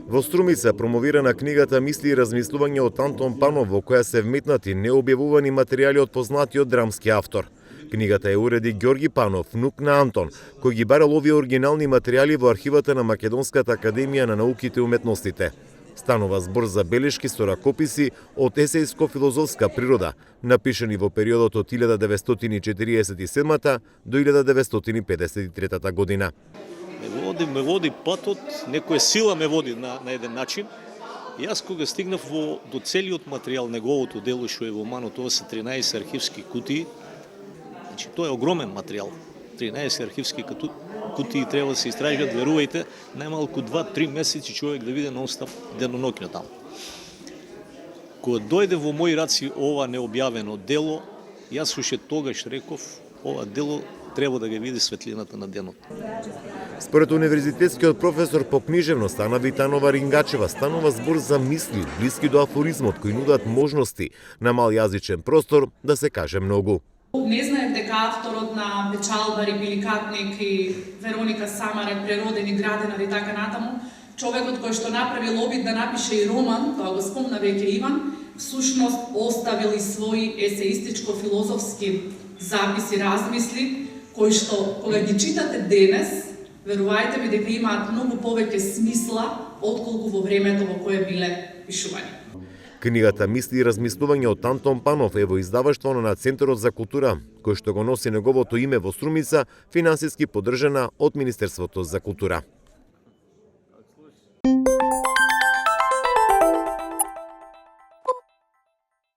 Во Струмица промовирана книгата Мисли и размислувања од Антон Панов, во која се вметнати необјавувани материјали од познатиот драмски автор. Книгата ја уреди Ѓорги Панов, внук на Антон, кој ги барал овие оригинални материјали во архивата на Македонската академија на науките и уметностите. Станува збор за белешки со ракописи од есејско-филозофска природа, напишани во периодот од 1947 до 1953 година. Ме води патот, некоја сила ме води на еден начин. Јас кога стигнав до целиот материјал, неговото дело што е во оману, тоа се 13 архивски кутии. Значи, тоа е огромен материјал. 13 архивски кутии треба да се истражат, верувајте, најмалку 2-3 месеци човек да биде нон-стоп деноноќно таму. Кога дојде во мои раци ова необјавено дело, јас уште тогаш реков, ова дело треба да го види светлината на денот. Според универзитетскиот професор по книжевност Ана Витанова Рингачева, станува збор за мисли блиски до афоризмот кои нудат можности на мал јазичен простор да се каже многу. Не знаев дека авторот на Печалбари, Биликатник и Вероника Самарек, Преродени, Граденари и така натаму, човекот кој што направил обид да напише и роман, тоа го спомна веќе Иван, всушност оставил и своји есеистичко-филозофски записи, размисли, кои што, кога ги читате денес, верувајте ми дека имаат многу повеќе смисла отколку во времето во кое биле пишувани. Книгата Мисли и размислувања од Антон Панов е во издаваштво на Центарот за култура, кој што го носи неговото име во Струмица, финансиски поддржана од Министерството за култура.